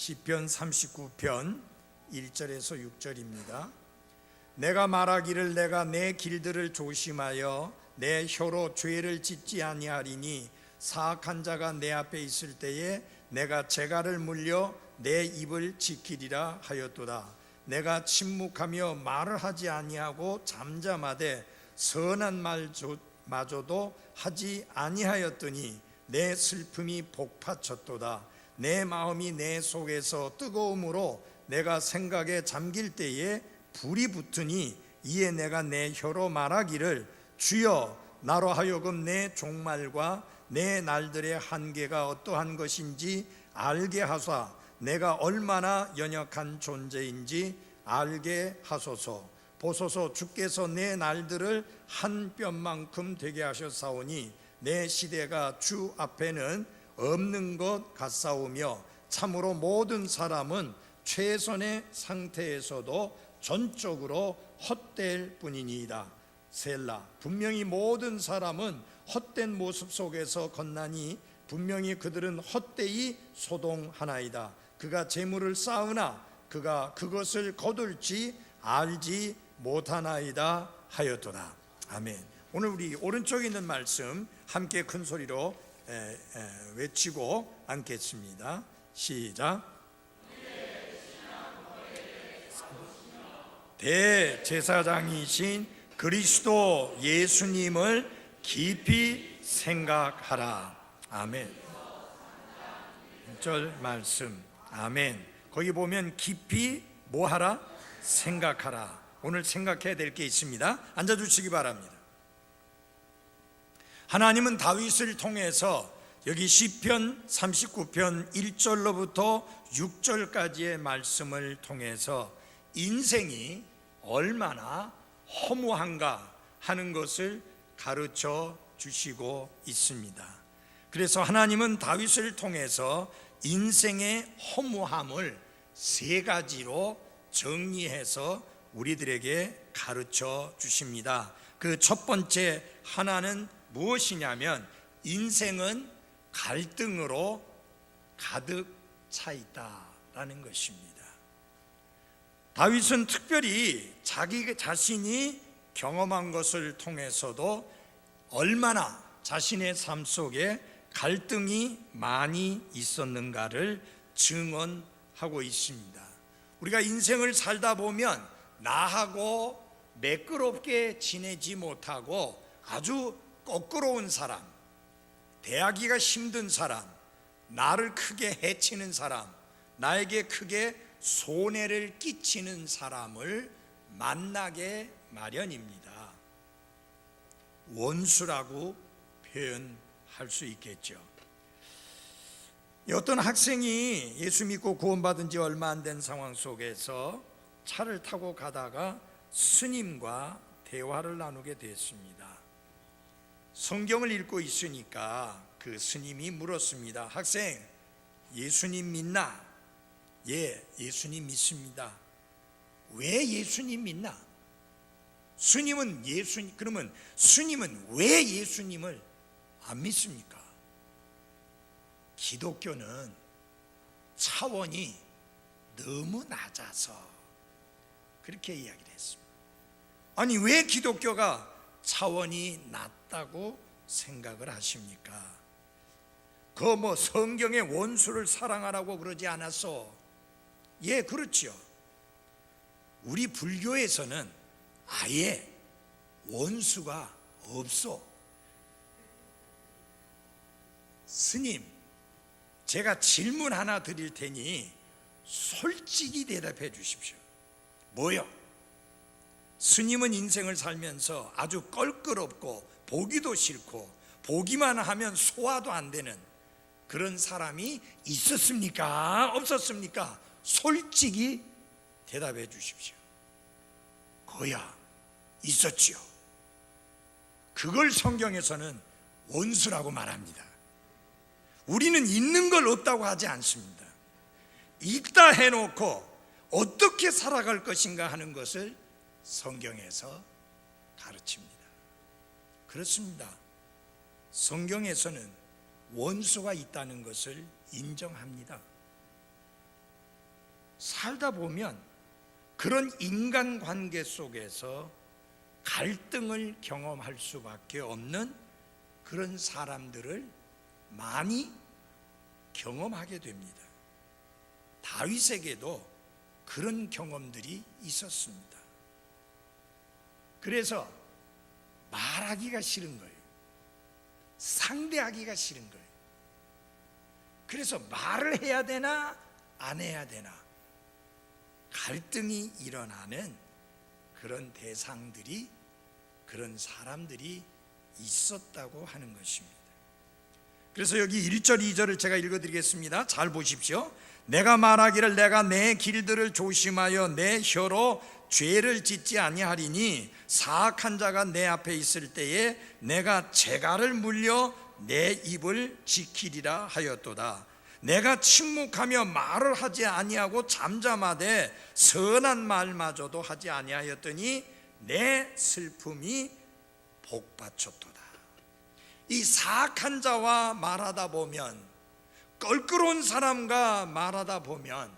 시편 39편 1절에서 6절입니다. 내가 말하기를 내가 내 길들을 조심하여 내 혀로 죄를 짓지 아니하리니 사악한 자가 내 앞에 있을 때에 내가 재갈을 물려 내 입을 지키리라 하였도다. 내가 침묵하며 말을 하지 아니하고 잠잠하되 선한 말마저도 하지 아니하였더니 내 슬픔이 복받쳤도다. 내 마음이 내 속에서 뜨거움으로 내가 생각에 잠길 때에 불이 붙으니 이에 내가 내 혀로 말하기를 주여 나로 하여금 내 종말과 내 날들의 한계가 어떠한 것인지 알게 하사 내가 얼마나 연약한 존재인지 알게 하소서. 보소서 주께서 내 날들을 한 뼘만큼 되게 하셨사오니 내 시대가 주 앞에는 없는 것 같사오며 참으로 모든 사람은 최선의 상태에서도 전적으로 헛될 뿐이니이다. 셀라. 분명히 모든 사람은 헛된 모습 속에서 건나니 분명히 그들은 헛되이 소동하나이다. 그가 재물을 쌓으나 그가 그것을 거둘지 알지 못하나이다 하였도다. 아멘. 오늘 우리 오른쪽에 있는 말씀 함께 큰 소리로 외치고 앉겠습니다. 시작. 대제사장이신 그리스도 예수님을 깊이 생각하라. 아멘. 1절 말씀. 아멘. 거기 보면 깊이 뭐하라? 생각하라. 오늘 생각해야 될 게 있습니다. 앉아주시기 바랍니다. 하나님은 다윗을 통해서 여기 시편 39편 1절로부터 6절까지의 말씀을 통해서 인생이 얼마나 허무한가 하는 것을 가르쳐 주시고 있습니다. 그래서 하나님은 다윗을 통해서 인생의 허무함을 세 가지로 정리해서 우리들에게 가르쳐 주십니다. 그 첫 번째 하나는 무엇이냐면 인생은 갈등으로 가득 차 있다라는 것입니다. 다윗은 특별히 자기 자신이 경험한 것을 통해서도 얼마나 자신의 삶 속에 갈등이 많이 있었는가를 증언하고 있습니다. 우리가 인생을 살다 보면 나하고 매끄럽게 지내지 못하고 아주 거꾸로운 사람, 대하기가 힘든 사람, 나를 크게 해치는 사람, 나에게 크게 손해를 끼치는 사람을 만나게 마련입니다. 원수라고 표현할 수 있겠죠. 어떤 학생이 예수 믿고 구원받은 지 얼마 안 된 상황 속에서 차를 타고 가다가 스님과 대화를 나누게 됐습니다. 성경을 읽고 있으니까 그 스님이 물었습니다. 학생, 예수님 믿나? 예, 예수님 믿습니다. 왜 예수님 믿나? 그러면 스님은 왜 예수님을 안 믿습니까? 기독교는 차원이 너무 낮아서 그렇게 이야기를 했습니다. 아니 왜 기독교가 차원이 낮다고 생각을 하십니까? 그 성경에 원수를 사랑하라고 그러지 않았어? 예, 그렇죠. 우리 불교에서는 아예 원수가 없어. 스님, 제가 질문 하나 드릴 테니 솔직히 대답해 주십시오. 뭐요? 스님은 인생을 살면서 아주 껄끄럽고 보기도 싫고 보기만 하면 소화도 안 되는 그런 사람이 있었습니까? 없었습니까? 솔직히 대답해 주십시오. 거야 있었지요. 그걸 성경에서는 원수라고 말합니다. 우리는 있는 걸 없다고 하지 않습니다. 있다 해놓고 어떻게 살아갈 것인가 하는 것을 성경에서 가르칩니다. 그렇습니다. 성경에서는 원수가 있다는 것을 인정합니다. 살다 보면 그런 인간관계 속에서 갈등을 경험할 수밖에 없는 그런 사람들을 많이 경험하게 됩니다. 다윗에게도 그런 경험들이 있었습니다. 그래서 말하기가 싫은 거예요. 상대하기가 싫은 거예요. 그래서 말을 해야 되나 안 해야 되나 갈등이 일어나는 그런 대상들이, 그런 사람들이 있었다고 하는 것입니다. 그래서 여기 1절 2절을 제가 읽어드리겠습니다. 잘 보십시오. 내가 말하기를 내가 내 길들을 조심하여 내 혀로 죄를 짓지 아니하리니 사악한 자가 내 앞에 있을 때에 내가 재갈을 물려 내 입을 지키리라 하였도다. 내가 침묵하며 말을 하지 아니하고 잠잠하되 선한 말마저도 하지 아니하였더니 내 슬픔이 복받쳤도다. 이 사악한 자와 말하다 보면, 껄끄러운 사람과 말하다 보면,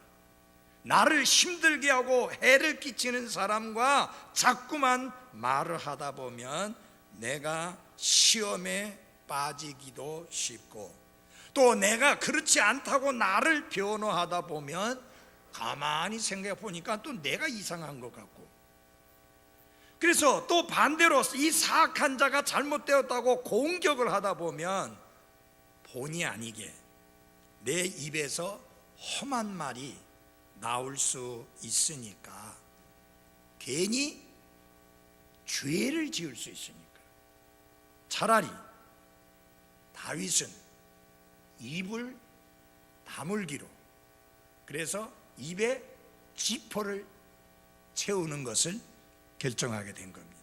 나를 힘들게 하고 해를 끼치는 사람과 자꾸만 말을 하다 보면 내가 시험에 빠지기도 쉽고, 또 내가 그렇지 않다고 나를 변호하다 보면 가만히 생각해 보니까 또 내가 이상한 것 같고, 그래서 또 반대로 이 사악한 자가 잘못되었다고 공격을 하다 보면 본의 아니게 내 입에서 험한 말이 나올 수 있으니까 괜히 죄를 지을 수 있으니까 차라리 다윗은 입을 다물기로, 그래서 입에 지퍼를 채우는 것을 결정하게 된 겁니다.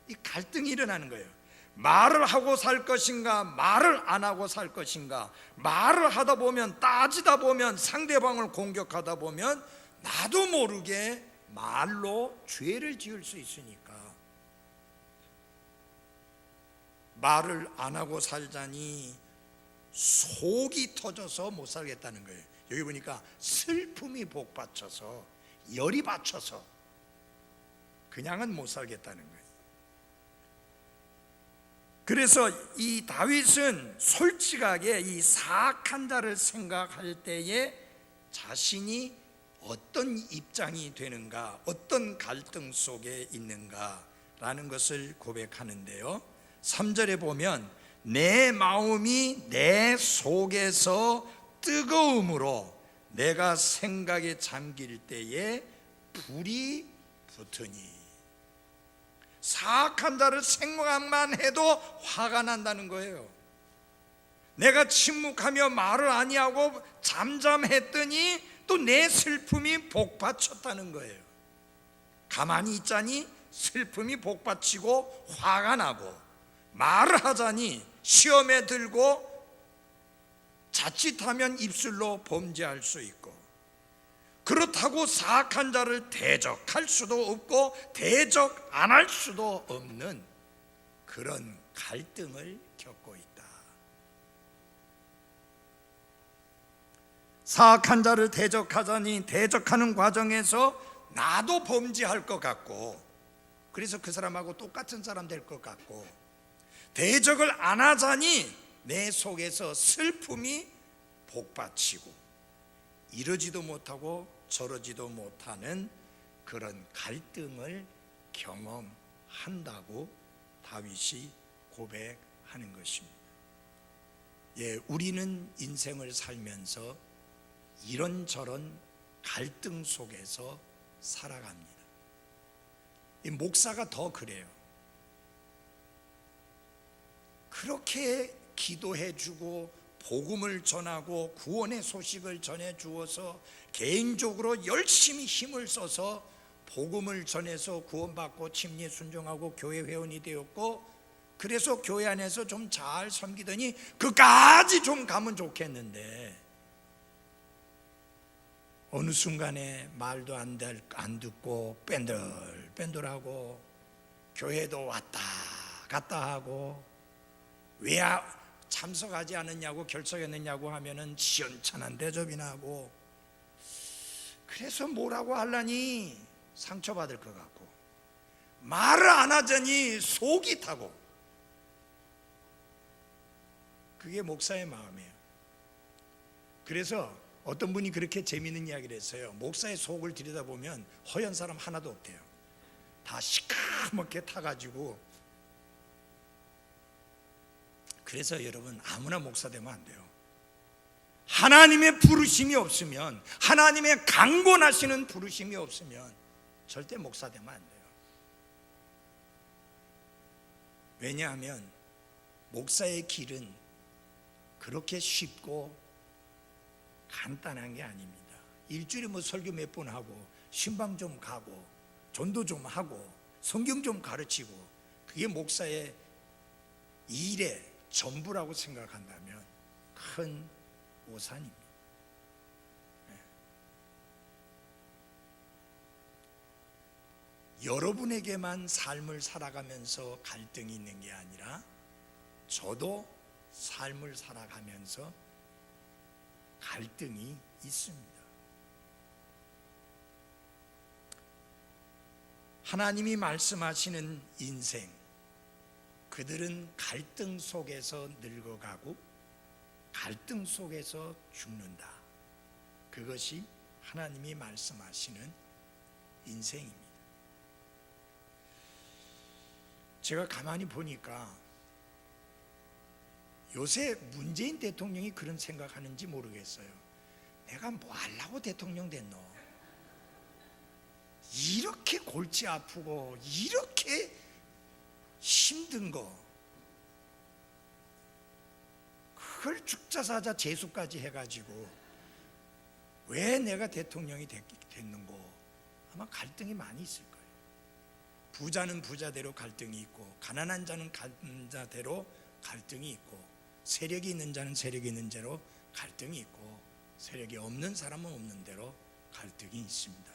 이 갈등이 일어나는 거예요. 말을 하고 살 것인가, 말을 안 하고 살 것인가. 말을 하다 보면, 따지다 보면, 상대방을 공격하다 보면 나도 모르게 말로 죄를 지을 수 있으니까 말을 안 하고 살자니 속이 터져서 못 살겠다는 거예요. 여기 보니까 슬픔이 복받쳐서, 열이 받쳐서 그냥은 못 살겠다는 거예요. 그래서 이 다윗은 솔직하게 이 사악한 자를 생각할 때에 자신이 어떤 입장이 되는가, 어떤 갈등 속에 있는가라는 것을 고백하는데요, 3절에 보면 내 마음이 내 속에서 뜨거움으로 내가 생각에 잠길 때에 불이 붙으니, 사악한 자를 생각만 해도 화가 난다는 거예요. 내가 침묵하며 말을 아니하고 잠잠했더니 또 내 슬픔이 복받쳤다는 거예요. 가만히 있자니 슬픔이 복받치고 화가 나고, 말을 하자니 시험에 들고 자칫하면 입술로 범죄할 수 있고, 그렇다고 사악한 자를 대적할 수도 없고 대적 안 할 수도 없는 그런 갈등을 겪고 있다. 사악한 자를 대적하자니 대적하는 과정에서 나도 범죄할 것 같고, 그래서 그 사람하고 똑같은 사람 될 것 같고, 대적을 안 하자니 내 속에서 슬픔이 복받치고 이러지도 못하고 저러지도 못하는 그런 갈등을 경험한다고 다윗이 고백하는 것입니다. 우리는 인생을 살면서 이런저런 갈등 속에서 살아갑니다. 이 목사가 더 그래요. 그렇게 기도해주고 복음을 전하고 구원의 소식을 전해주어서 개인적으로 열심히 힘을 써서 복음을 전해서 구원받고 침례 순종하고 교회 회원이 되었고, 그래서 교회 안에서 좀 잘 섬기더니 그까지 좀 가면 좋겠는데 어느 순간에 말도 안 듣고 뺀들뺀들하고 교회도 왔다 갔다 하고, 왜 참석하지 않았냐고 결석했느냐고 하면은 시원찮은 대접이나 하고, 그래서 뭐라고 하려니 상처받을 것 같고, 말을 안 하자니 속이 타고. 그게 목사의 마음이에요. 그래서 어떤 분이 그렇게 재미있는 이야기를 했어요. 목사의 속을 들여다보면 허연 사람 하나도 없대요. 다 시커멓게 타가지고. 그래서 여러분, 아무나 목사 되면 안 돼요. 하나님의 부르심이 없으면, 하나님의 강권하시는 부르심이 없으면 절대 목사 되면 안 돼요. 왜냐하면 목사의 길은 그렇게 쉽고 간단한 게 아닙니다. 일주일에 뭐 설교 몇 번 하고, 신방 좀 가고, 전도 좀 하고, 성경 좀 가르치고, 그게 목사의 일의 전부라고 생각한다면 큰 오산입니다. 여러분에게만 삶을 살아가면서 갈등이 있는 게 아니라 저도 삶을 살아가면서 갈등이 있습니다. 하나님이 말씀하시는 인생, 그들은 갈등 속에서 늙어가고 갈등 속에서 죽는다. 그것이 하나님이 말씀하시는 인생입니다. 제가 가만히 보니까 요새 문재인 대통령이 그런 생각하는지 모르겠어요. 내가 뭐 하려고 대통령 됐노? 이렇게 골치 아프고 이렇게 힘든 거, 그걸 죽자사자 재수까지 해가지고 왜 내가 대통령이 됐는고? 아마 갈등이 많이 있을 거예요. 부자는 부자대로 갈등이 있고, 가난한 자는 가난한 자대로 갈등이 있고, 세력이 있는 자는 세력이 있는 대로 갈등이 있고, 세력이 없는 사람은 없는 대로 갈등이 있습니다.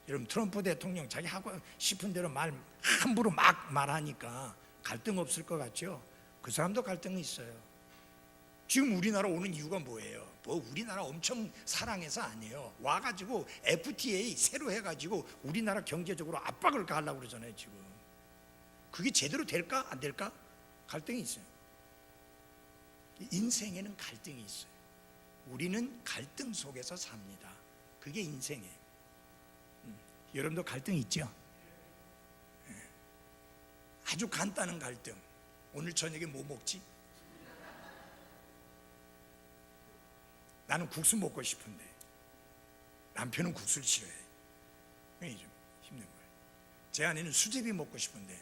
여러분, 트럼프 대통령 자기 하고 싶은 대로 함부로 막 말하니까 갈등 없을 것 같죠? 그 사람도 갈등이 있어요. 지금 우리나라 오는 이유가 뭐예요? 뭐 우리나라 엄청 사랑해서 아니에요. 와가지고 FTA 새로 해가지고 우리나라 경제적으로 압박을 가하려고 그러잖아요. 지금 그게 제대로 될까 안 될까? 갈등이 있어요. 인생에는 갈등이 있어요. 우리는 갈등 속에서 삽니다. 그게 인생이에요. 여러분도 갈등 있죠? 아주 간단한 갈등. 오늘 저녁에 뭐 먹지? 나는 국수 먹고 싶은데 남편은 국수를 싫어해. 좀 힘든 거예요. 제 아내는 수제비 먹고 싶은데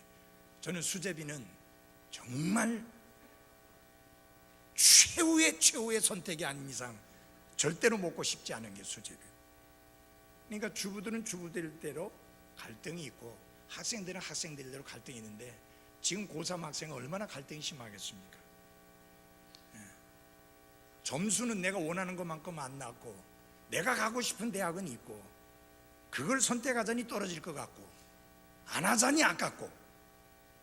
저는 수제비는 정말 최후의 선택이 아닌 이상 절대로 먹고 싶지 않은 게 수제비. 그러니까 주부들은 주부들대로 갈등이 있고, 학생들은 학생들대로 갈등이 있는데, 지금 고3 학생은 얼마나 갈등이 심하겠습니까? 점수는 내가 원하는 것만큼 안 나왔고, 내가 가고 싶은 대학은 있고, 그걸 선택하자니 떨어질 것 같고, 안 하자니 아깝고,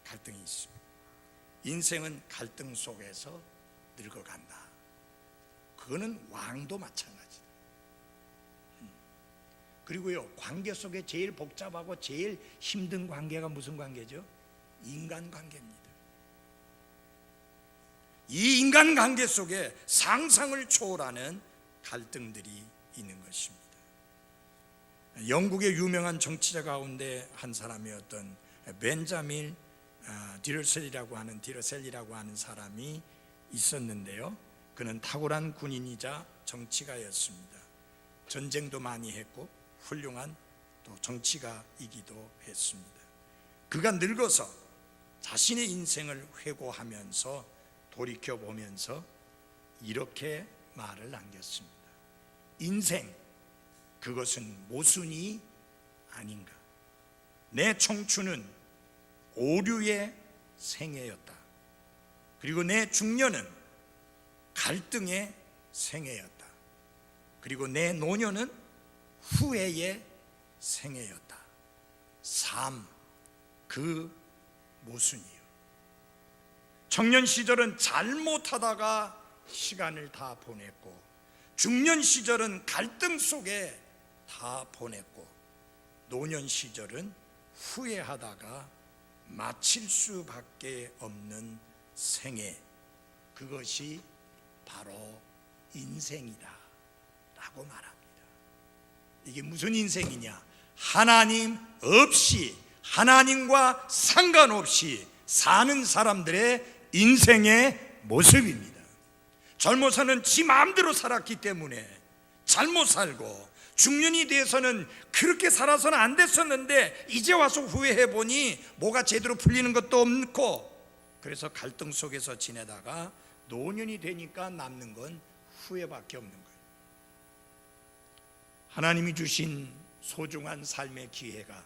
갈등이 있습니다. 인생은 갈등 속에서 늙어간다. 그거는 왕도 마찬가지다. 그리고요, 관계 속에 제일 복잡하고 제일 힘든 관계가 무슨 관계죠? 인간관계입니다. 이 인간관계 속에 상상을 초월하는 갈등들이 있는 것입니다. 영국의 유명한 정치자 가운데 한 사람이었던 벤자민 디러셀이라고 하는 사람이 있었는데요, 그는 탁월한 군인이자 정치가였습니다. 전쟁도 많이 했고 훌륭한 또 정치가이기도 했습니다. 그가 늙어서 자신의 인생을 회고하면서 돌이켜보면서 이렇게 말을 남겼습니다. 인생, 그것은 모순이 아닌가. 내 청춘은 오류의 생애였다. 그리고 내 중년은 갈등의 생애였다. 그리고 내 노년은 후회의 생애였다. 삶, 그 모순이요. 청년 시절은 잘못하다가 시간을 다 보냈고, 중년 시절은 갈등 속에 다 다 보냈고 노년 시절은 후회하다가 마칠 수밖에 없는 생애, 그것이 바로 인생이다 라고 말합니다. 이게 무슨 인생이냐? 하나님 없이, 하나님과 상관없이 사는 사람들의 인생의 모습입니다. 젊어서는 지 마음대로 살았기 때문에 잘못 살고, 중년이 돼서는 그렇게 살아서는 안 됐었는데 이제 와서 후회해 보니 뭐가 제대로 풀리는 것도 없고, 그래서 갈등 속에서 지내다가 노년이 되니까 남는 건 후회밖에 없는 거예요. 하나님이 주신 소중한 삶의 기회가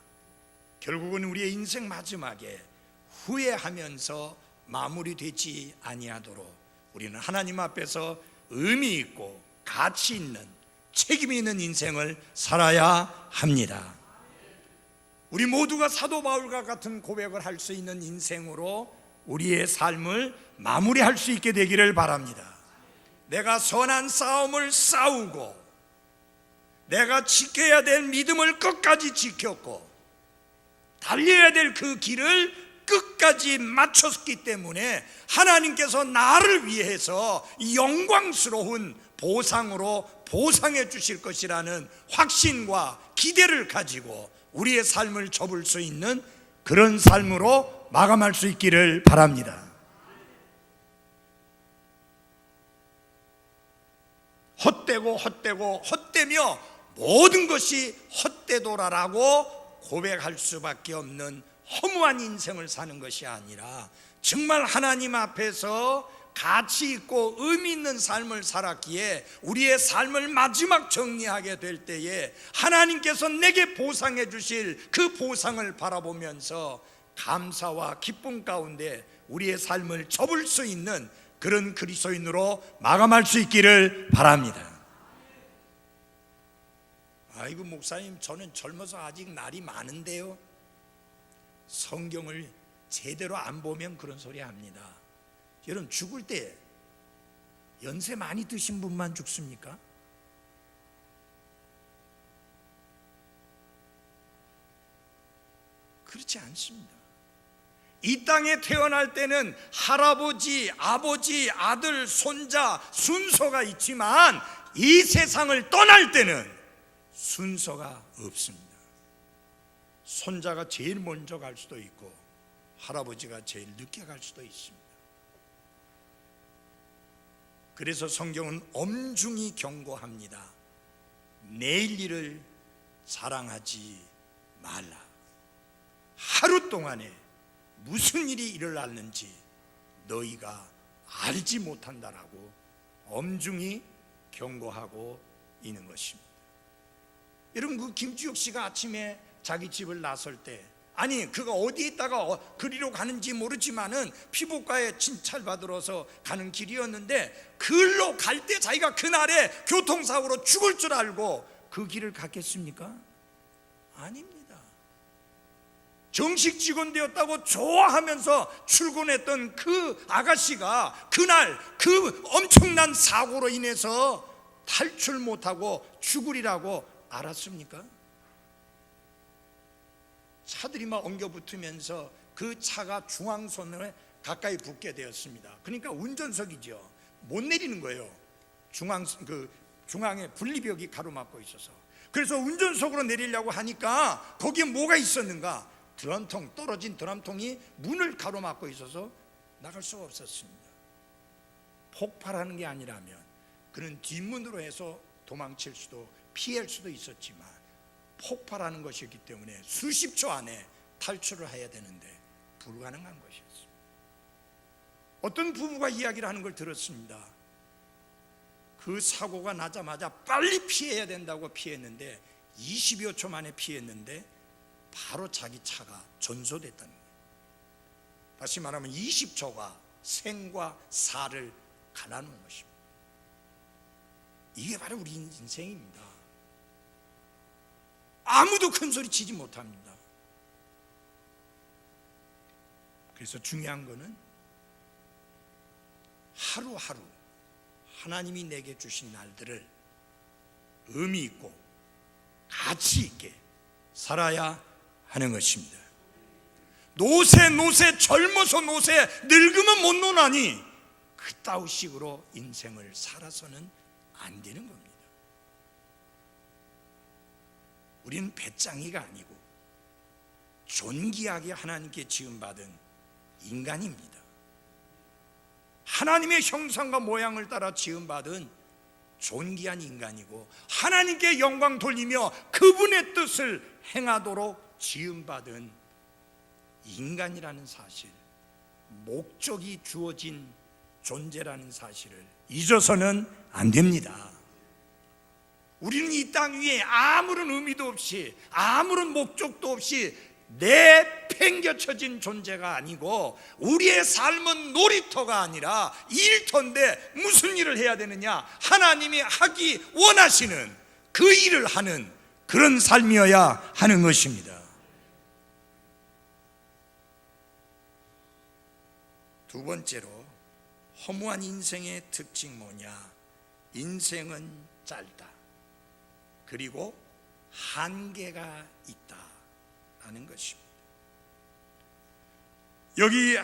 결국은 우리의 인생 마지막에 후회하면서 마무리되지 아니하도록 우리는 하나님 앞에서 의미 있고 가치 있는, 책임 있는 인생을 살아야 합니다. 우리 모두가 사도 바울과 같은 고백을 할 수 있는 인생으로 우리의 삶을 마무리할 수 있게 되기를 바랍니다. 내가 선한 싸움을 싸우고 내가 지켜야 될 믿음을 끝까지 지켰고 달려야 될 그 길을 끝까지 마쳤기 때문에 하나님께서 나를 위해서 영광스러운 보상으로 보상해 주실 것이라는 확신과 기대를 가지고 우리의 삶을 접을 수 있는 그런 삶으로 마감할 수 있기를 바랍니다. 헛되며 모든 것이 헛되도라라고 고백할 수밖에 없는 허무한 인생을 사는 것이 아니라 정말 하나님 앞에서 가치 있고 의미 있는 삶을 살았기에 우리의 삶을 마지막 정리하게 될 때에 하나님께서 내게 보상해 주실 그 보상을 바라보면서 감사와 기쁨 가운데 우리의 삶을 접을 수 있는 그런 그리스도인으로 마감할 수 있기를 바랍니다. 아이고 목사님, 저는 젊어서 아직 날이 많은데요. 성경을 제대로 안 보면 그런 소리 합니다. 여러분, 죽을 때 연세 많이 드신 분만 죽습니까? 그렇지 않습니다. 이 땅에 태어날 때는 할아버지, 아버지, 아들, 손자 순서가 있지만 이 세상을 떠날 때는 순서가 없습니다. 손자가 제일 먼저 갈 수도 있고 할아버지가 제일 늦게 갈 수도 있습니다. 그래서 성경은 엄중히 경고합니다. 내일 일을 사랑하지 말라. 하루 동안에 무슨 일이 일어났는지 너희가 알지 못한다라고 엄중히 경고하고 있는 것입니다. 여러분, 그 김주혁 씨가 아침에 자기 집을 나설 때, 아니 그가 어디에 있다가 그리로 가는지 모르지만은 피부과에 진찰받으러서 가는 길이었는데 그걸로 갈 때 자기가 그날에 교통사고로 죽을 줄 알고 그 길을 갔겠습니까? 아닙니다. 정식 직원 되었다고 좋아하면서 출근했던 그 아가씨가 그날 그 엄청난 사고로 인해서 탈출 못하고 죽으리라고 알았습니까? 차들이 막 엉겨붙으면서 그 차가 중앙선에 가까이 붙게 되었습니다. 그러니까 운전석이죠. 못 내리는 거예요. 중앙에 분리벽이 가로막고 있어서. 그래서 운전석으로 내리려고 하니까 거기에 뭐가 있었는가? 드럼통, 떨어진 드럼통이 문을 가로막고 있어서 나갈 수가 없었습니다. 폭발하는 게 아니라면 그는 뒷문으로 해서 도망칠 수도 피할 수도 있었지만 폭발하는 것이기 때문에 수십 초 안에 탈출을 해야 되는데 불가능한 것이었습니다. 어떤 부부가 이야기를 하는 걸 들었습니다. 그 사고가 나자마자 빨리 피해야 된다고 피했는데 20여 초 만에 피했는데 바로 자기 차가 전소됐다는 거예요. 다시 말하면 20초가 생과 사를 갈라놓은 것입니다. 이게 바로 우리 인생입니다. 아무도 큰 소리 치지 못합니다. 그래서 중요한 거는 하루하루 하나님이 내게 주신 날들을 의미 있고 가치 있게 살아야 하는 것입니다. 노세 젊어서 노세 늙으면 못 노나니 그따위식으로 인생을 살아서는 안 되는 겁니다. 우리는 배짱이가 아니고 존귀하게 하나님께 지음받은 인간입니다. 하나님의 형상과 모양을 따라 지음받은 존귀한 인간이고 하나님께 영광 돌리며 그분의 뜻을 행하도록 지음받은 인간이라는 사실, 목적이 주어진 존재라는 사실을 잊어서는 안 됩니다. 우리는 이 땅 위에 아무런 의미도 없이 아무런 목적도 없이 내팽겨쳐진 존재가 아니고 우리의 삶은 놀이터가 아니라 일터인데 무슨 일을 해야 되느냐? 하나님이 하기 원하시는 그 일을 하는 그런 삶이어야 하는 것입니다. 두 번째로 허무한 인생의 특징 뭐냐? 인생은 짧다. 그리고 한계가 있다라는 것입니다. 여기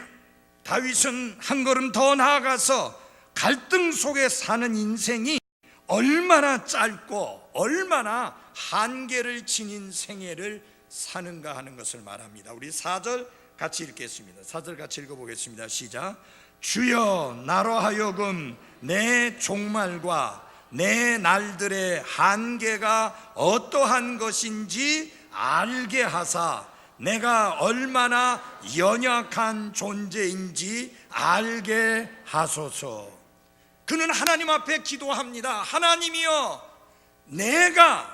다윗은 한 걸음 더 나아가서 갈등 속에 사는 인생이 얼마나 짧고 얼마나 한계를 지닌 생애를 사는가 하는 것을 말합니다. 우리 4절 같이 읽겠습니다. 4절 같이 읽어보겠습니다. 시작. 주여 나로 하여금 내 종말과 내 날들의 한계가 어떠한 것인지 알게 하사 내가 얼마나 연약한 존재인지 알게 하소서. 그는 하나님 앞에 기도합니다. 하나님이여, 내가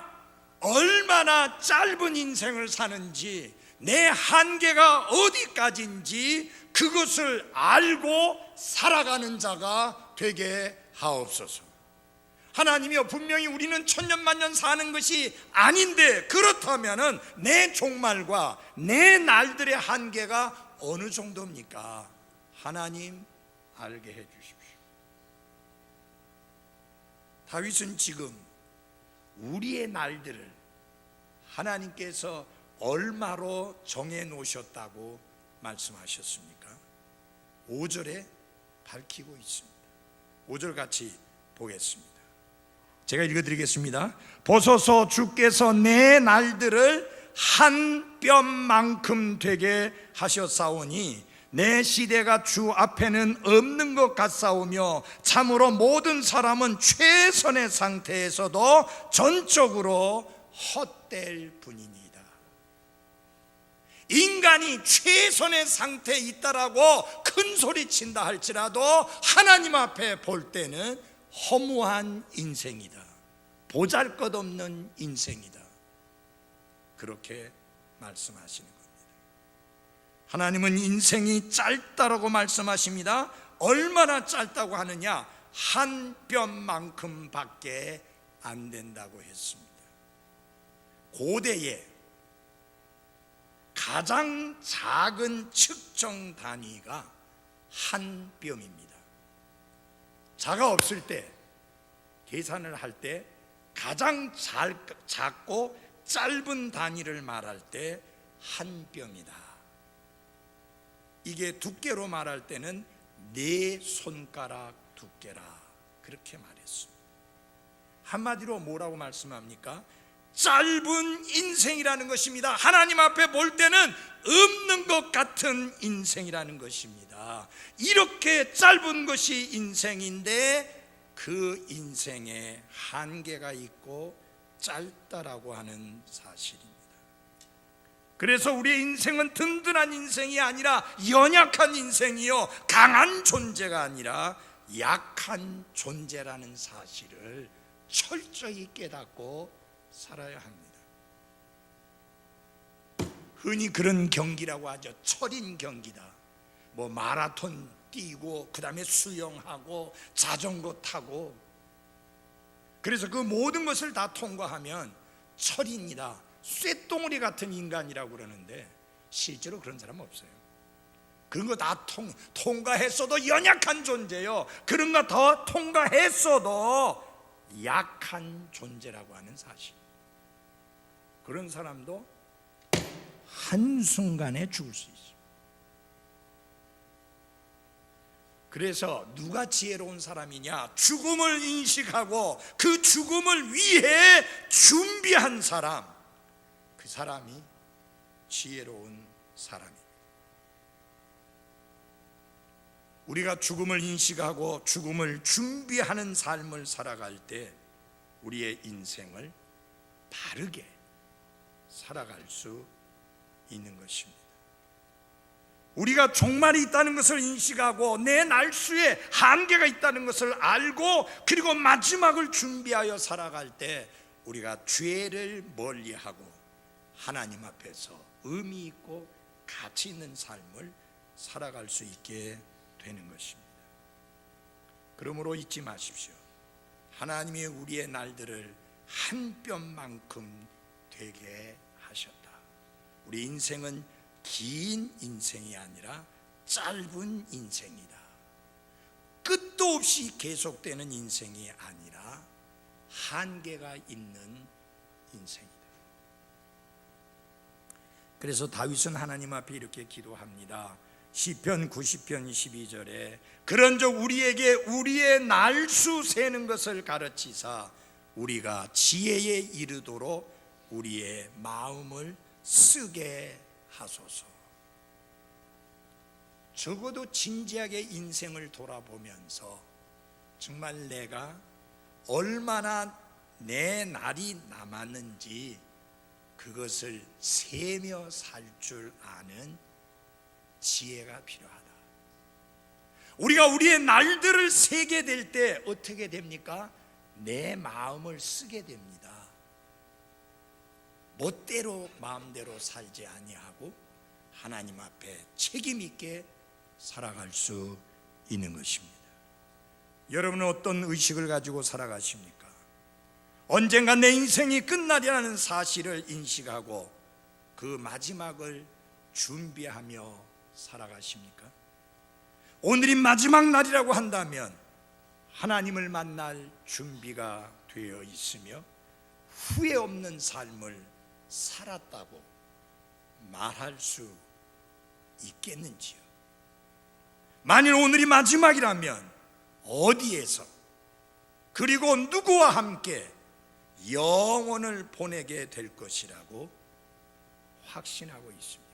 얼마나 짧은 인생을 사는지, 내 한계가 어디까지인지 그것을 알고 살아가는 자가 되게 하옵소서. 하나님이여, 분명히 우리는 천년만년 사는 것이 아닌데 그렇다면 내 종말과 내 날들의 한계가 어느 정도입니까? 하나님 알게 해 주십시오. 다윗은 지금 우리의 날들을 하나님께서 얼마로 정해 놓으셨다고 말씀하셨습니까? 5절에 밝히고 있습니다. 5절 같이 보겠습니다. 제가 읽어드리겠습니다. 보소서, 주께서 내 날들을 한 뼘만큼 되게 하셨사오니 내 시대가 주 앞에는 없는 것 같사오며 참으로 모든 사람은 최선의 상태에서도 전적으로 헛될 뿐이니이다. 인간이 최선의 상태에 있다라고 큰 소리 친다 할지라도 하나님 앞에 볼 때는 허무한 인생이다, 보잘것없는 인생이다, 그렇게 말씀하시는 겁니다. 하나님은 인생이 짧다라고 말씀하십니다. 얼마나 짧다고 하느냐? 한 뼘만큼 밖에 안 된다고 했습니다. 고대에 가장 작은 측정 단위가 한 뼘입니다. 자가 없을 때, 계산을 할 때 가장 작고 짧은 단위를 말할 때 한 뼘이다. 이게 두께로 말할 때는 네 손가락 두께라, 그렇게 말했습니다. 한마디로 뭐라고 말씀합니까? 짧은 인생이라는 것입니다. 하나님 앞에 볼 때는 없는 것 같은 인생이라는 것입니다. 이렇게 짧은 것이 인생인데 그 인생에 한계가 있고 짧다라고 하는 사실입니다. 그래서 우리의 인생은 든든한 인생이 아니라 연약한 인생이요, 강한 존재가 아니라 약한 존재라는 사실을 철저히 깨닫고 살아야 합니다. 흔히 그런 경기라고 하죠. 철인 경기다. 뭐 마라톤 뛰고 그 다음에 수영하고 자전거 타고, 그래서 그 모든 것을 다 통과하면 철인이다, 쇳덩어리 같은 인간이라고 그러는데 실제로 그런 사람은 없어요. 그런 거 다 통과했어도 연약한 존재요, 그런 거 더 통과했어도 약한 존재라고 하는 사실. 그런 사람도 한순간에 죽을 수 있어요. 그래서 누가 지혜로운 사람이냐? 죽음을 인식하고 그 죽음을 위해 준비한 사람, 그 사람이 지혜로운 사람입니다. 우리가 죽음을 인식하고 죽음을 준비하는 삶을 살아갈 때 우리의 인생을 바르게 살아갈 수 있는 것입니다. 우리가 종말이 있다는 것을 인식하고 내 날수에 한계가 있다는 것을 알고 그리고 마지막을 준비하여 살아갈 때 우리가 죄를 멀리하고 하나님 앞에서 의미 있고 가치 있는 삶을 살아갈 수 있게 되는 것입니다. 그러므로 잊지 마십시오. 하나님이 우리의 날들을 한 뼘만큼 되게 하셨다. 우리 인생은 긴 인생이 아니라 짧은 인생이다. 끝도 없이 계속되는 인생이 아니라 한계가 있는 인생이다. 그래서 다윗은 하나님 앞에 이렇게 기도합니다. 시편 90편 12절에 그런즉 우리에게 우리의 날수 세는 것을 가르치사 우리가 지혜에 이르도록 우리의 마음을 쓰게 하소서. 적어도 진지하게 인생을 돌아보면서 정말 내가 얼마나 내 날이 남았는지 그것을 세며 살 줄 아는 지혜가 필요하다. 우리가 우리의 날들을 세게 될 때 어떻게 됩니까? 내 마음을 쓰게 됩니다. 멋대로 마음대로 살지 아니하고 하나님 앞에 책임 있게 살아갈 수 있는 것입니다. 여러분은 어떤 의식을 가지고 살아가십니까? 언젠가 내 인생이 끝날이라는 사실을 인식하고 그 마지막을 준비하며 살아가십니까? 오늘이 마지막 날이라고 한다면 하나님을 만날 준비가 되어 있으며 후회 없는 삶을 살았다고 말할 수 있겠는지요? 만일 오늘이 마지막이라면 어디에서 그리고 누구와 함께 영원을 보내게 될 것이라고 확신하고 있습니까?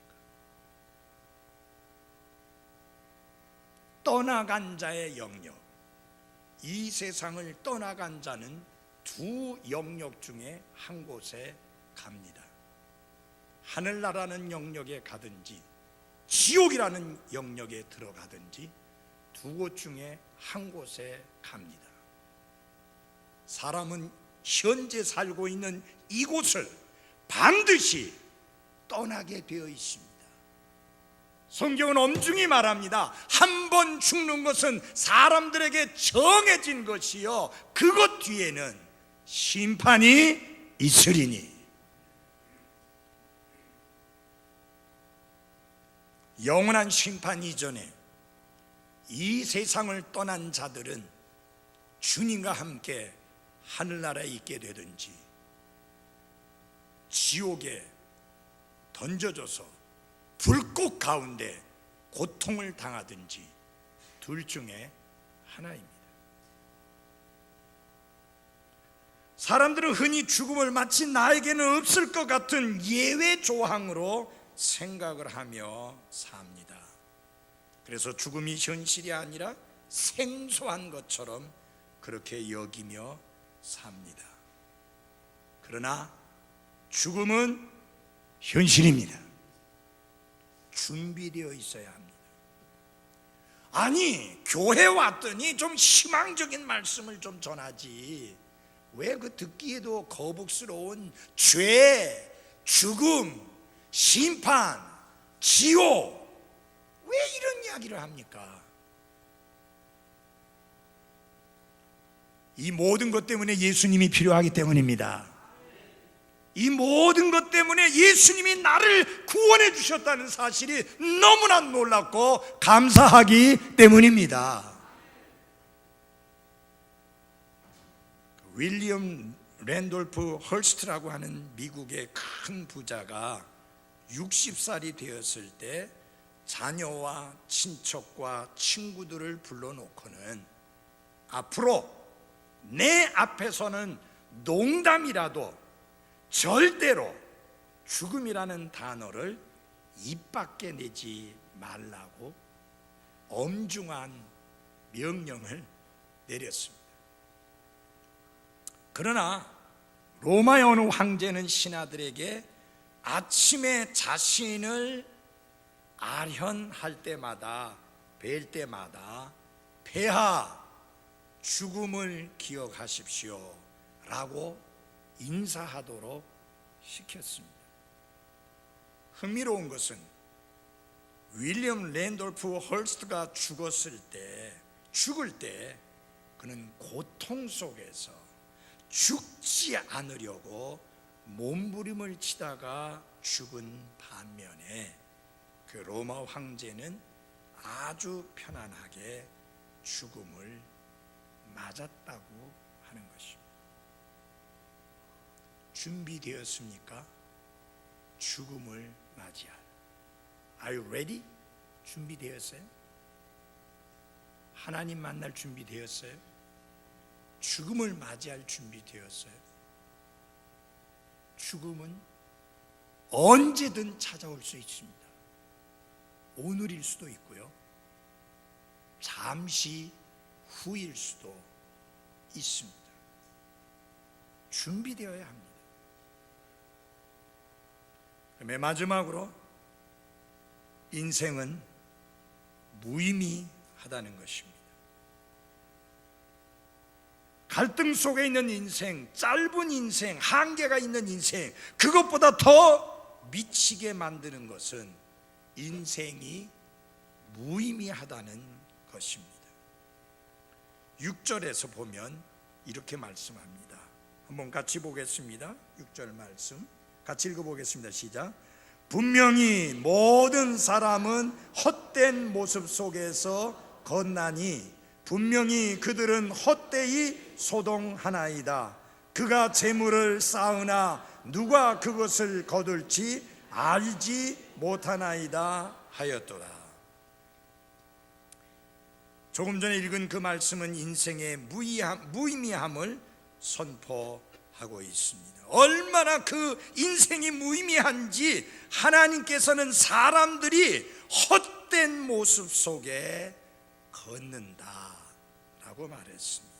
떠나간 자의 영역, 이 세상을 떠나간 자는 두 영역 중에 한 곳에 갑니다. 하늘나라는 영역에 가든지 지옥이라는 영역에 들어가든지 두 곳 중에 한 곳에 갑니다. 사람은 현재 살고 있는 이곳을 반드시 떠나게 되어 있습니다. 성경은 엄중히 말합니다. 한 번 죽는 것은 사람들에게 정해진 것이요 그것 뒤에는 심판이 있으리니. 영원한 심판 이전에 이 세상을 떠난 자들은 주님과 함께 하늘나라에 있게 되든지 지옥에 던져져서 불꽃 가운데 고통을 당하든지 둘 중에 하나입니다. 사람들은 흔히 죽음을 마치 나에게는 없을 것 같은 예외 조항으로 생각을 하며 삽니다. 그래서 죽음이 현실이 아니라 생소한 것처럼 그렇게 여기며 삽니다. 그러나 죽음은 현실입니다. 준비되어 있어야 합니다. 아니, 교회 왔더니 좀 희망적인 말씀을 좀 전하지 왜 그 듣기에도 거북스러운 죄, 죽음, 심판, 지옥 왜 이런 이야기를 합니까? 이 모든 것 때문에 예수님이 필요하기 때문입니다. 이 모든 것 때문에 예수님이 나를 구원해 주셨다는 사실이 너무나 놀랍고 감사하기 때문입니다. 윌리엄 랜돌프 헐스트라고 하는 미국의 큰 부자가 60살이 되었을 때 자녀와 친척과 친구들을 불러놓고는 앞으로 내 앞에서는 농담이라도 절대로 죽음이라는 단어를 입 밖에 내지 말라고 엄중한 명령을 내렸습니다. 그러나 로마의 어느 황제는 신하들에게 아침에 자신을 아련할 때마다 뵐 때마다 폐하 죽음을 기억하십시오 라고 인사하도록 시켰습니다. 흥미로운 것은 윌리엄 랜돌프 헐스트가 죽을 때 그는 고통 속에서 죽지 않으려고 몸부림을 치다가 죽은 반면에 그 로마 황제는 아주 편안하게 죽음을 맞았다고 하는 것입니다. 준비되었습니까? 죽음을 맞이할. Are you ready? 준비되었어요? 하나님 만날 준비되었어요? 죽음을 맞이할 준비되었어요? 죽음은 언제든 찾아올 수 있습니다. 오늘일 수도 있고요, 잠시 후일 수도 있습니다. 준비되어야 합니다. 맨 마지막으로 인생은 무의미하다는 것입니다. 갈등 속에 있는 인생, 짧은 인생, 한계가 있는 인생, 그것보다 더 미치게 만드는 것은 인생이 무의미하다는 것입니다. 6절에서 보면 이렇게 말씀합니다. 한번 같이 보겠습니다. 6절 말씀 같이 읽어보겠습니다. 시작. 분명히 모든 사람은 헛된 모습 속에서 걷나니 분명히 그들은 헛되이 소동하나이다. 그가 재물을 쌓으나 누가 그것을 거둘지 알지 못하나이다 하였도다. 조금 전에 읽은 그 말씀은 인생의 무의미함을 선포하고 있습니다. 얼마나 그 인생이 무의미한지 하나님께서는 사람들이 헛된 모습 속에 걷는다라고 말했습니다.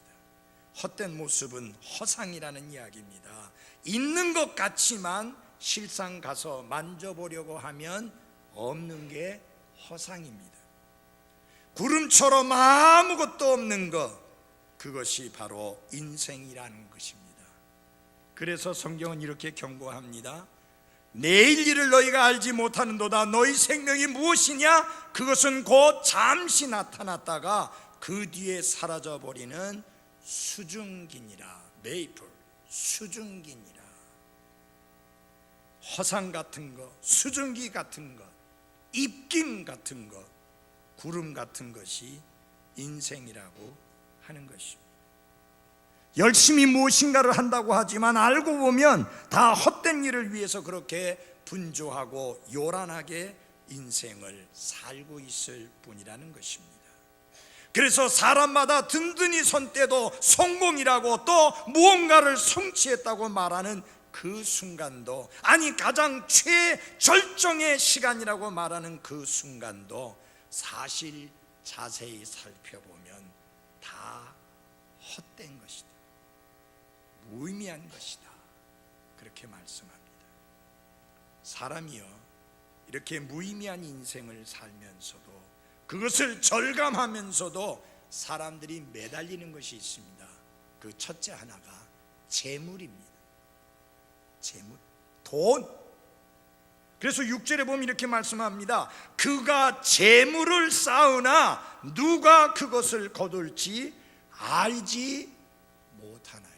헛된 모습은 허상이라는 이야기입니다. 있는 것 같지만 실상 가서 만져보려고 하면 없는 게 허상입니다. 구름처럼 아무것도 없는 것, 그것이 바로 인생이라는 것입니다. 그래서 성경은 이렇게 경고합니다. 내일 일을 너희가 알지 못하는도다. 너희 생명이 무엇이냐? 그것은 곧 잠시 나타났다가 그 뒤에 사라져버리는 수증기니라. 메이플, 수증기니라. 허상 같은 것, 수증기 같은 것, 입김 같은 것, 구름 같은 것이 인생이라고 하는 것입니다. 열심히 무엇인가를 한다고 하지만 알고 보면 다 헛된 일을 위해서 그렇게 분주하고 요란하게 인생을 살고 있을 뿐이라는 것입니다. 그래서 사람마다 든든히 선 때도 성공이라고 또 무언가를 성취했다고 말하는 그 순간도, 아니 가장 최절정의 시간이라고 말하는 그 순간도 사실 자세히 살펴보면 다 헛된 것이다, 무의미한 것이다, 그렇게 말씀합니다. 사람이요, 이렇게 무의미한 인생을 살면서도 그것을 절감하면서도 사람들이 매달리는 것이 있습니다. 그 첫째 하나가 재물입니다. 재물, 돈. 그래서 6절에 보면 이렇게 말씀합니다. 그가 재물을 쌓으나 누가 그것을 거둘지 알지 못하나이다.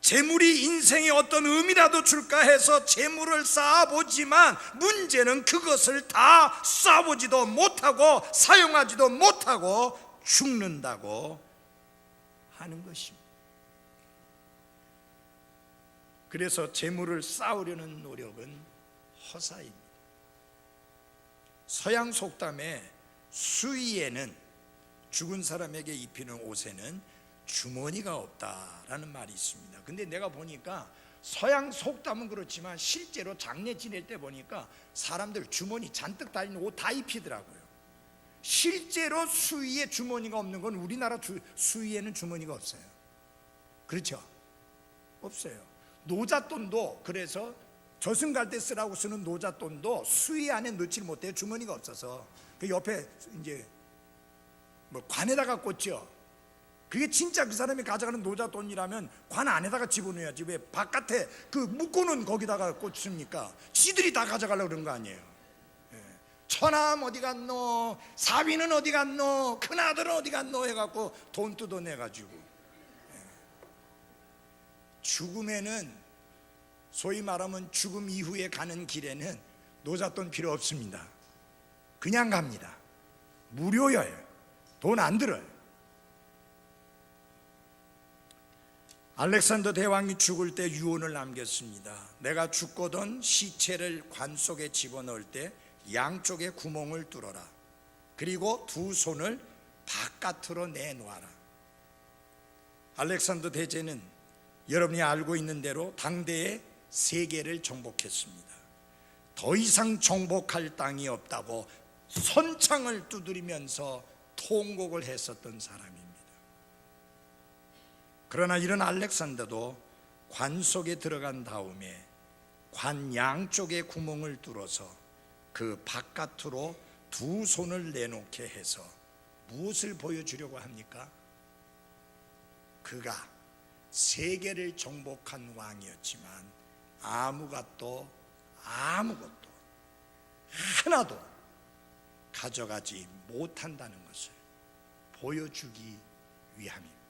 재물이 인생에 어떤 의미라도 줄까 해서 재물을 쌓아보지만 문제는 그것을 다 쌓아보지도 못하고 사용하지도 못하고 죽는다고 하는 것입니다. 그래서 재물을 쌓으려는 노력은 허사입니다. 서양 속담에 수의에는, 죽은 사람에게 입히는 옷에는 주머니가 없다라는 말이 있습니다. 근데 내가 보니까 서양 속담은 그렇지만 실제로 장례 지낼 때 보니까 사람들 주머니 잔뜩 달린 옷 다 입히더라고요. 실제로 수의에 주머니가 없는 건 우리나라 수의에는 주머니가 없어요. 그렇죠? 없어요. 노잣돈도, 그래서 저승 갈 때 쓰라고 쓰는 노잣돈도 수의 안에 넣지 못해요. 주머니가 없어서. 그 옆에 이제 뭐 관에다가 꽂죠. 그게 진짜 그 사람이 가져가는 노잣돈이라면 관 안에다가 집어넣어야지, 왜 바깥에 그 묶고는 거기다가 꽂습니까? 지들이 다 가져가려고 그런 거 아니에요. 처남 어디 갔노, 사위는 어디 갔노, 큰아들은 어디 갔노 해갖고 돈 뜯어내가지고. 죽음에는, 소위 말하면 죽음 이후에 가는 길에는 노잣돈 필요 없습니다. 그냥 갑니다. 무료예요. 돈 안 들어요. 알렉산더 대왕이 죽을 때 유언을 남겼습니다. 내가 죽거든 시체를 관 속에 집어넣을 때 양쪽에 구멍을 뚫어라. 그리고 두 손을 바깥으로 내놓아라. 알렉산더 대제는 여러분이 알고 있는 대로 당대의 세계를 정복했습니다. 더 이상 정복할 땅이 없다고 선창을 두드리면서 통곡을 했었던 사람입니다. 그러나 이런 알렉산더도 관 속에 들어간 다음에 관 양쪽에 구멍을 뚫어서 그 바깥으로 두 손을 내놓게 해서 무엇을 보여주려고 합니까? 그가 세계를 정복한 왕이었지만 아무것도 하나도 가져가지 못한다는 것을 보여주기 위함입니다.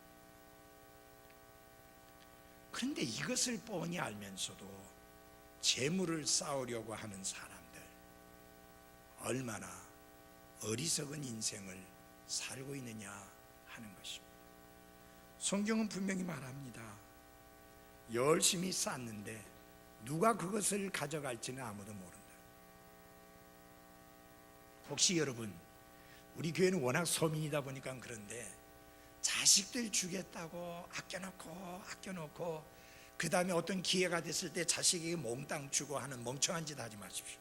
그런데 이것을 뻔히 알면서도 재물을 쌓으려고 하는 사람들, 얼마나 어리석은 인생을 살고 있느냐 하는 것입니다. 성경은 분명히 말합니다. 열심히 쌓는데 누가 그것을 가져갈지는 아무도 모른다. 혹시 여러분, 우리 교회는 워낙 서민이다 보니까 그런데 자식들 주겠다고 아껴놓고 그 다음에 어떤 기회가 됐을 때 자식에게 몽땅 주고 하는 멍청한 짓 하지 마십시오.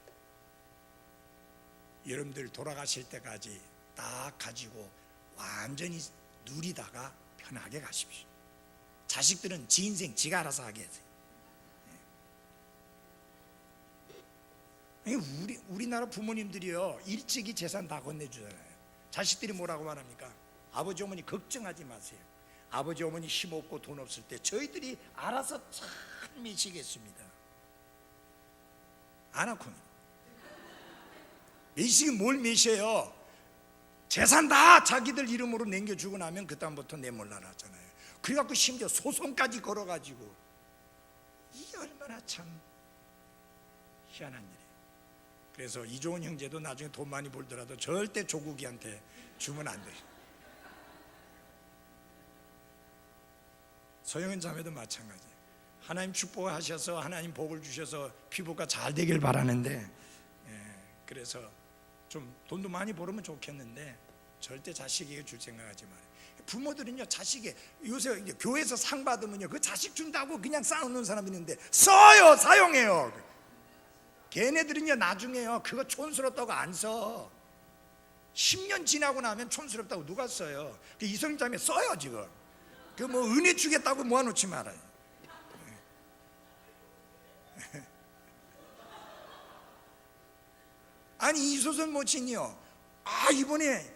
여러분들 돌아가실 때까지 딱 가지고 완전히 누리다가 편하게 가십시오. 자식들은 지 인생 지가 알아서 하게 하세요. 우리나라 부모님들이요, 일찍이 재산 다 건네주잖아요. 자식들이 뭐라고 말합니까? 아버지 어머니 걱정하지 마세요. 아버지 어머니 힘없고 돈 없을 때 저희들이 알아서 잘 미시겠습니다. 안 하고는 미시긴 뭘 미셔요? 재산 다 자기들 이름으로 남겨주고 나면 그 다음부터 내몰라라잖아요. 그래갖고 심지어 소송까지 걸어가지고, 이게 얼마나 참 희한한 일이에요. 그래서 이종훈 형제도 나중에 돈 많이 벌더라도 절대 조국이한테 주면 안 돼요. 서영은 자매도 마찬가지예요. 하나님 축복하셔서 하나님 복을 주셔서 피부가 잘 되길 바라는데, 그래서 좀 돈도 많이 벌으면 좋겠는데 절대 자식에게 줄 생각하지 말아요. 부모들은요, 자식이 요새 이제 교회에서 상 받으면요, 그 자식 준다고 그냥 쌓아놓는 사람들이 있는데 써요, 사용해요. 걔네들은요, 나중에요, 그거 촌스럽다고 안 써. 10년 지나고 나면 촌스럽다고 누가 써요? 그 이성님 자매 써요 지금. 그 뭐 은혜 주겠다고 모아놓지 말아요. 아니 이소선 모친이요, 이번에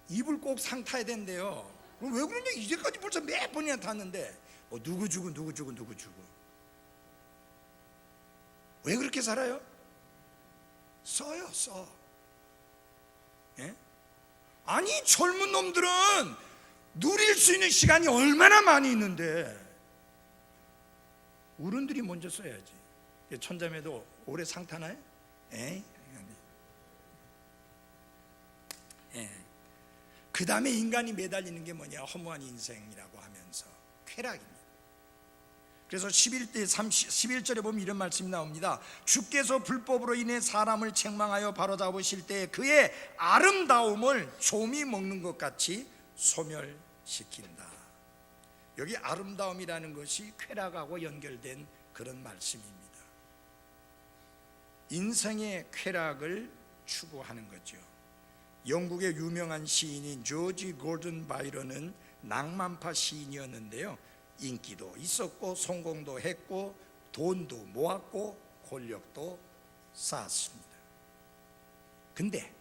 이불 꼭 상 타야 된대요. 왜 그러냐, 이제까지 벌써 몇 번이나 탔는데 누구 주고 왜 그렇게 살아요? 써요, 써. 예? 아니 젊은 놈들은 누릴 수 있는 시간이 얼마나 많이 있는데 어른들이 먼저 써야지. 천자매도 올해 상 타나요? 그 다음에 인간이 매달리는 게 뭐냐, 허무한 인생이라고 하면서 쾌락입니다. 그래서 11절에 보면 이런 말씀이 나옵니다. 주께서 불법으로 인해 사람을 책망하여 바로잡으실 때 그의 아름다움을 좀이 먹는 것 같이 소멸시킨다. 여기 아름다움이라는 것이 쾌락하고 연결된 그런 말씀입니다. 인생의 쾌락을 추구하는 거죠. 영국의 유명한 시인인 조지 골든 바이런은 낭만파 시인이었는데요, 인기도 있었고 성공도 했고 돈도 모았고 권력도 쌓았습니다. 근데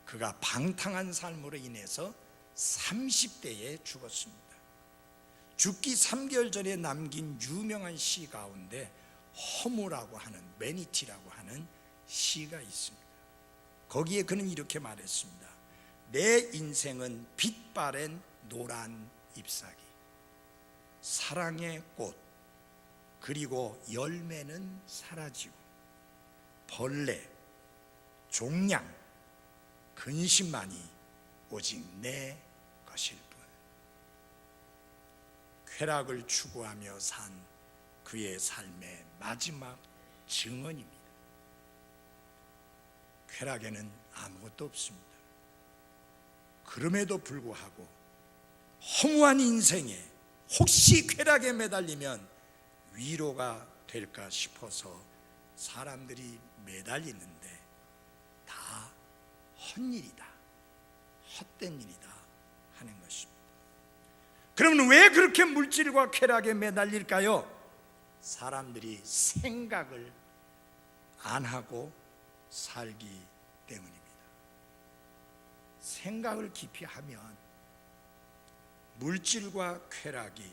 그가 방탕한 삶으로 인해서 30대에 죽었습니다. 죽기 3개월 전에 남긴 유명한 시 가운데 허무라고 하는, 매니티라고 하는 시가 있습니다. 거기에 그는 이렇게 말했습니다. 내 인생은 빛바랜 노란 잎사귀, 사랑의 꽃, 그리고 열매는 사라지고 벌레, 종양, 근심만이 오직 내 것일 뿐. 쾌락을 추구하며 산 그의 삶의 마지막 증언입니다. 쾌락에는 아무것도 없습니다. 그럼에도 불구하고 허무한 인생에 혹시 쾌락에 매달리면 위로가 될까 싶어서 사람들이 매달리는데 다 헛일이다, 헛된 일이다 하는 것입니다. 그러면 왜 그렇게 물질과 쾌락에 매달릴까요? 사람들이 생각을 안 하고 살기 때문입니다. 생각을 깊이 하면 물질과 쾌락이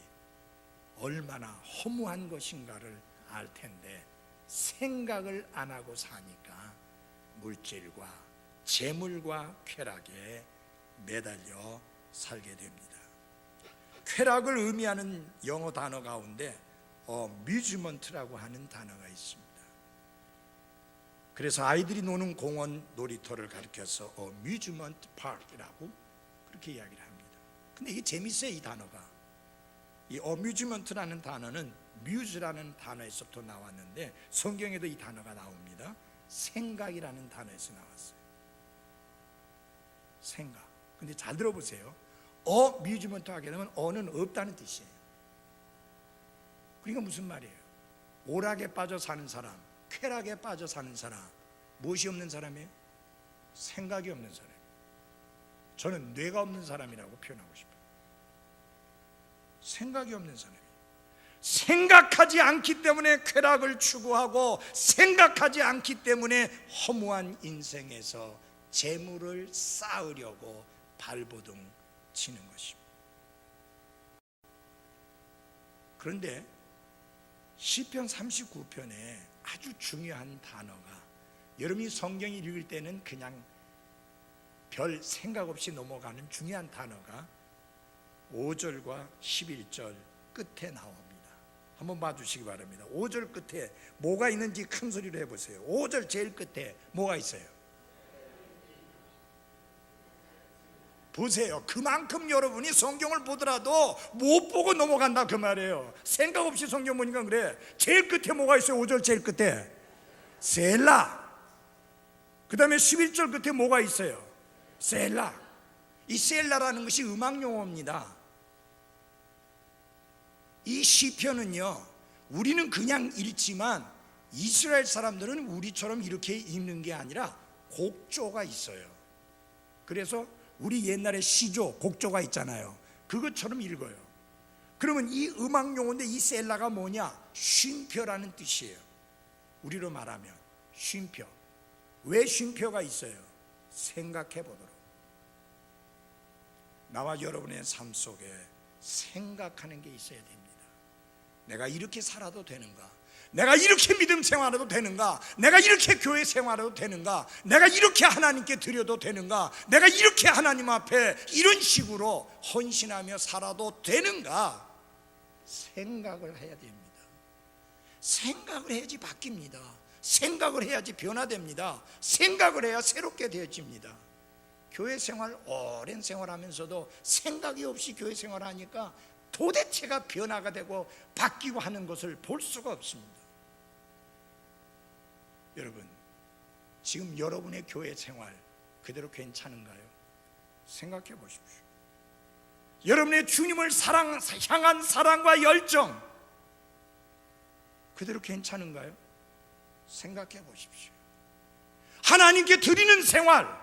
얼마나 허무한 것인가를 알 텐데 생각을 안 하고 사니까 물질과 재물과 쾌락에 매달려 살게 됩니다. 쾌락을 의미하는 영어 단어 가운데 amusement라고 하는 단어가 있습니다. 그래서 아이들이 노는 공원 놀이터를 가리켜서 amusement park이라고 그렇게 이야기를 합니다. 근데 이게 재밌어요. 이 단어가, 이 amusement라는 단어는 muse라는 단어에서부터 나왔는데 성경에도 이 단어가 나옵니다. 생각이라는 단어에서 나왔어요. 생각. 근데 잘 들어보세요. amusement 하게 되면 어는 없다는 뜻이에요. 그러니까 무슨 말이에요? 오락에 빠져 사는 사람, 쾌락에 빠져 사는 사람, 무엇이 없는 사람이에요? 생각이 없는 사람. 저는 뇌가 없는 사람이라고 표현하고 싶어요. 생각이 없는 사람이에요. 생각하지 않기 때문에 쾌락을 추구하고 생각하지 않기 때문에 허무한 인생에서 재물을 쌓으려고 발버둥 치는 것입니다. 그런데 시편 39편에 아주 중요한 단어가, 여러분이 성경 읽을 때는 그냥 별 생각 없이 넘어가는 중요한 단어가 5절과 11절 끝에 나옵니다. 한번 봐주시기 바랍니다. 5절 끝에 뭐가 있는지 큰 소리로 해보세요. 5절 제일 끝에 뭐가 있어요? 보세요. 그만큼 여러분이 성경을 보더라도 못 보고 넘어간다 그 말이에요. 생각 없이 성경 보니까 그래. 제일 끝에 뭐가 있어요? 5절 제일 끝에 셀라. 그 다음에 11절 끝에 뭐가 있어요? 셀라. 이 셀라라는 것이 음악 용어입니다. 이 시편은요, 우리는 그냥 읽지만 이스라엘 사람들은 우리처럼 이렇게 읽는 게 아니라 곡조가 있어요. 그래서 우리 옛날에 시조, 곡조가 있잖아요. 그것처럼 읽어요. 그러면 이 음악 용어인데 이 셀라가 뭐냐? 쉼표라는 뜻이에요. 우리로 말하면 쉼표. 왜 쉼표가 있어요? 생각해 보도록. 나와 여러분의 삶 속에 생각하는 게 있어야 됩니다. 내가 이렇게 살아도 되는가? 내가 이렇게 믿음 생활해도 되는가? 내가 이렇게 교회 생활해도 되는가? 내가 이렇게 하나님께 드려도 되는가? 내가 이렇게 하나님 앞에 이런 식으로 헌신하며 살아도 되는가? 생각을 해야 됩니다. 생각을 해야지 바뀝니다. 생각을 해야지 변화됩니다. 생각을 해야 새롭게 되어집니다. 교회 생활 오랜 생활하면서도 생각이 없이 교회 생활하니까 도대체가 변화가 되고 바뀌고 하는 것을 볼 수가 없습니다. 여러분, 지금 여러분의 교회 생활 그대로 괜찮은가요? 생각해 보십시오. 여러분의 주님을 향한 사랑과 열정 그대로 괜찮은가요? 생각해 보십시오. 하나님께 드리는 생활,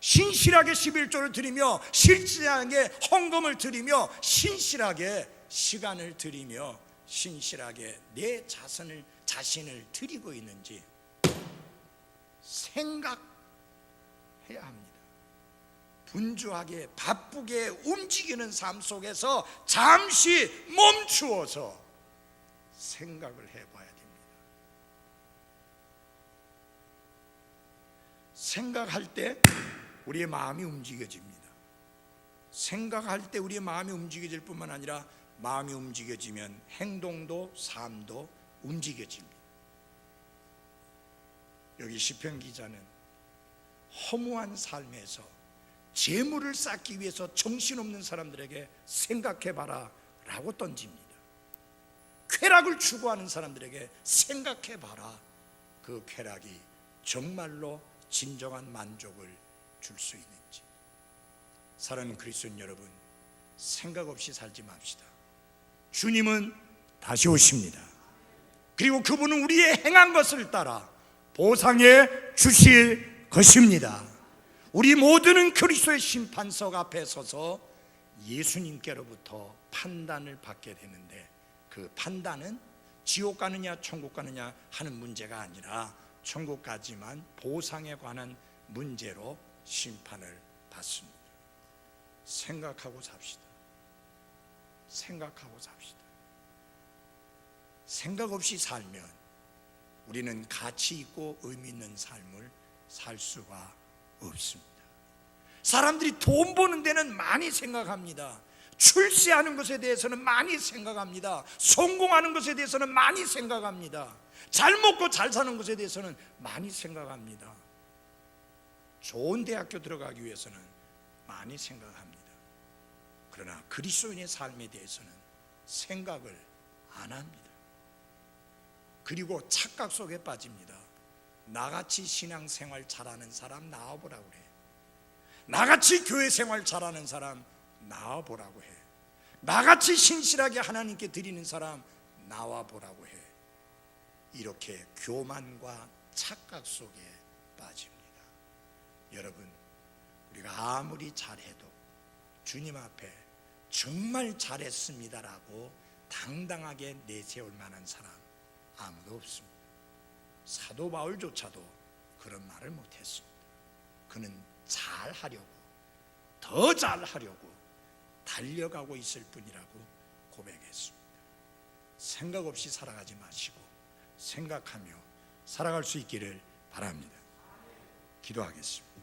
신실하게 11조를 드리며 실질하게 헌금을 드리며 신실하게 시간을 드리며 신실하게 내 자신을 드리고 있는지 생각해야 합니다. 분주하게 바쁘게 움직이는 삶 속에서 잠시 멈추어서 생각을 해봐야 됩니다. 생각할 때 우리의 마음이 움직여집니다. 생각할 때 우리의 마음이 움직여질 뿐만 아니라 마음이 움직여지면 행동도 삶도 움직여집니다. 여기 시편 기자는 허무한 삶에서 재물을 쌓기 위해서 정신없는 사람들에게 생각해봐라 라고 던집니다. 쾌락을 추구하는 사람들에게 생각해봐라. 그 쾌락이 정말로 진정한 만족을 줄 수 있는지. 사랑하는 그리스도인 여러분, 생각 없이 살지 맙시다. 주님은 다시 오십니다. 그리고 그분은 우리의 행한 것을 따라 보상해 주실 것입니다. 우리 모두는 그리스도의 심판석 앞에 서서 예수님께로부터 판단을 받게 되는데, 그 판단은 지옥 가느냐 천국 가느냐 하는 문제가 아니라 천국 가지만 보상에 관한 문제로 심판을 받습니다. 생각하고 삽시다. 생각하고 삽시다. 생각 없이 살면 우리는 가치 있고 의미 있는 삶을 살 수가 없습니다. 사람들이 돈 버는 데는 많이 생각합니다. 출세하는 것에 대해서는 많이 생각합니다. 성공하는 것에 대해서는 많이 생각합니다. 잘 먹고 잘 사는 것에 대해서는 많이 생각합니다. 좋은 대학교 들어가기 위해서는 많이 생각합니다. 그러나 그리스도인의 삶에 대해서는 생각을 안 합니다. 그리고 착각 속에 빠집니다. 나같이 신앙생활 잘하는 사람 나와보라고 해. 나같이 교회 생활 잘하는 사람 나와보라고 해. 나같이 신실하게 하나님께 드리는 사람 나와보라고 해. 이렇게 교만과 착각 속에 빠집니다. 여러분, 우리가 아무리 잘해도 주님 앞에 정말 잘했습니다라고 당당하게 내세울 만한 사람 아무도 없습니다. 사도 바울조차도 그런 말을 못했습니다. 그는 잘하려고, 더 잘하려고 달려가고 있을 뿐이라고 고백했습니다. 생각 없이 살아가지 마시고 생각하며 살아갈 수 있기를 바랍니다. 기도하겠습니다.